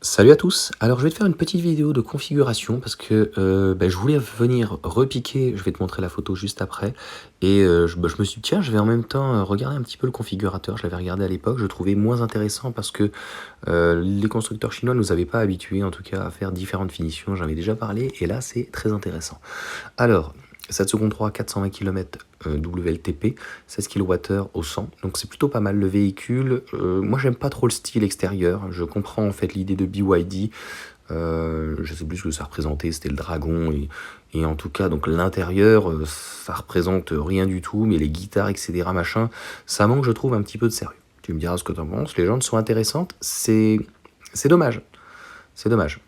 Salut à tous, alors je vais te faire une petite vidéo de configuration parce que je voulais venir repiquer, je vais te montrer la photo juste après, et je me suis dit tiens je vais en même temps regarder un petit peu le configurateur, je l'avais regardé à l'époque, je le trouvais moins intéressant parce que les constructeurs chinois nous avaient pas habitués en tout cas à faire différentes finitions, j'en avais déjà parlé, et là c'est très intéressant. Alors, 7 secondes 3, 420 km WLTP, 16 kWh au 100, donc c'est plutôt pas mal le véhicule. Moi j'aime pas trop le style extérieur, je comprends en fait l'idée de BYD, je sais plus ce que ça représentait, c'était le dragon, et en tout cas donc l'intérieur, ça représente rien du tout, mais les guitares etc machin, ça manque je trouve un petit peu de sérieux. Tu me diras ce que t'en penses, les jantes sont intéressantes, c'est dommage, c'est dommage.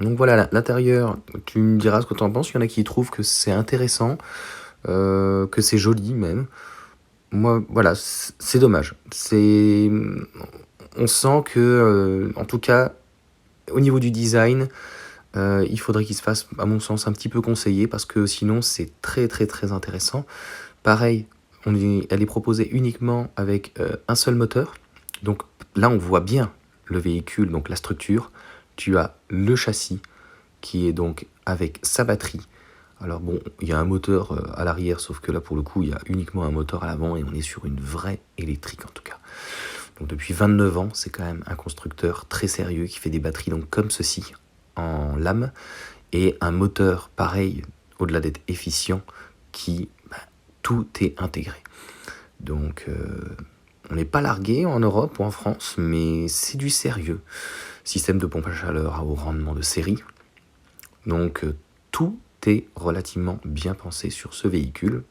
Donc voilà, l'intérieur, tu me diras ce que tu en penses. Il y en a qui trouvent que c'est intéressant, que c'est joli même. Moi, voilà, c'est dommage. On sent que, en tout cas, au niveau du design, il faudrait qu'il se fasse, à mon sens, un petit peu conseiller parce que sinon, c'est très très très intéressant. Pareil, elle est proposée uniquement avec un seul moteur. Donc là, on voit bien le véhicule, donc la structure. Tu as le châssis qui est donc avec sa batterie. Alors bon, il y a un moteur à l'arrière, sauf que là pour le coup, il y a uniquement un moteur à l'avant et on est sur une vraie électrique en tout cas. Donc depuis 29 ans, c'est quand même un constructeur très sérieux qui fait des batteries donc comme ceci en lame et un moteur pareil, au-delà d'être efficient, qui tout est intégré. Donc on n'est pas largué en Europe ou en France, mais c'est du sérieux. Système de pompe à chaleur à haut rendement de série. Donc tout est relativement bien pensé sur ce véhicule.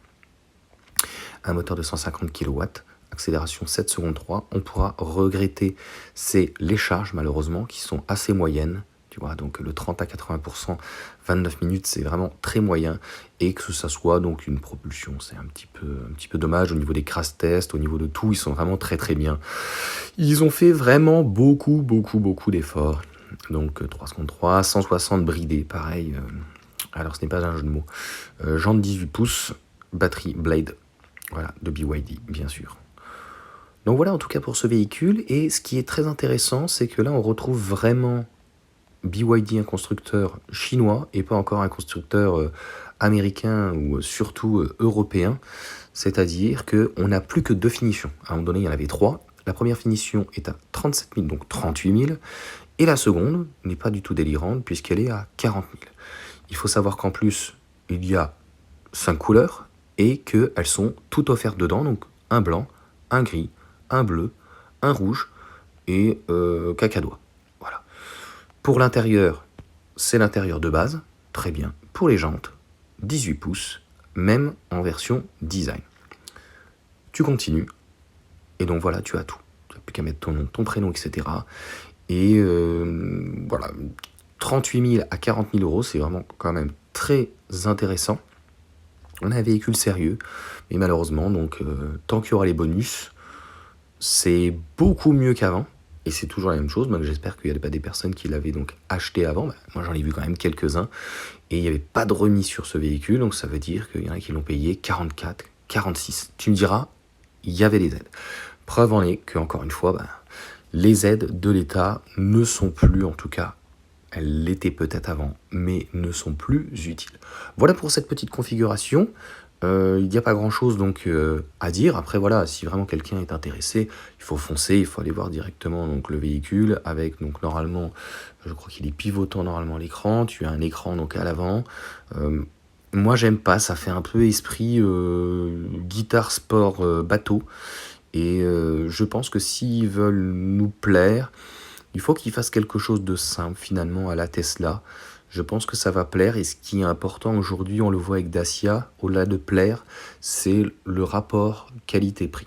Un moteur de 150 kW, accélération 7 secondes 3. On pourra regretter, les charges malheureusement qui sont assez moyennes. Tu vois, donc le 30 à 80%, 29 minutes, c'est vraiment très moyen. Et que ça soit donc une propulsion, c'est un petit peu dommage au niveau des crash tests, au niveau de tout, ils sont vraiment très très bien. Ils ont fait vraiment beaucoup d'efforts. Donc 3 secondes 3, 160 bridés, pareil. Alors ce n'est pas un jeu de mots. Jante 18 pouces, batterie Blade, voilà, de BYD, bien sûr. Donc voilà en tout cas pour ce véhicule. Et ce qui est très intéressant, c'est que là on retrouve vraiment BYD, un constructeur chinois, et pas encore un constructeur américain ou surtout européen. C'est-à-dire qu'on n'a plus que deux finitions. À un moment donné, il y en avait trois. La première finition est à 37 000, donc 38 000. Et la seconde n'est pas du tout délirante puisqu'elle est à 40 000. Il faut savoir qu'en plus, il y a 5 couleurs et qu'elles sont toutes offertes dedans. Donc un blanc, un gris, un bleu, un rouge et cacadois. Voilà. Pour l'intérieur, c'est l'intérieur de base. Très bien. Pour les jantes, 18 pouces, même en version design. Tu continues. Et donc voilà, tu as tout. Tu n'as plus qu'à mettre ton nom, ton prénom, etc. Et voilà, 38 000 à 40 000 euros, c'est vraiment quand même très intéressant. On a un véhicule sérieux, mais malheureusement, donc tant qu'il y aura les bonus, c'est beaucoup mieux qu'avant. Et c'est toujours la même chose. Donc j'espère qu'il n'y a pas des personnes qui l'avaient donc acheté avant. Moi j'en ai vu quand même quelques-uns. Et il n'y avait pas de remise sur ce véhicule. Donc ça veut dire qu'il y en a qui l'ont payé 44, 46. Tu me diras, il y avait les aides. Preuve en est que, encore une fois, les aides de l'État ne sont plus, en tout cas, elles l'étaient peut-être avant, mais ne sont plus utiles. Voilà pour cette petite configuration. Il n'y a pas grand-chose donc à dire. Après, voilà, si vraiment quelqu'un est intéressé, il faut foncer, il faut aller voir directement donc, le véhicule avec, donc normalement, je crois qu'il est pivotant normalement l'écran. Tu as un écran donc à l'avant. Moi, j'aime pas, ça fait un peu esprit guitare sport bateau. Et je pense que s'ils veulent nous plaire, il faut qu'ils fassent quelque chose de simple finalement à la Tesla. Je pense que ça va plaire, et ce qui est important aujourd'hui, on le voit avec Dacia, au-delà de plaire, c'est le rapport qualité-prix.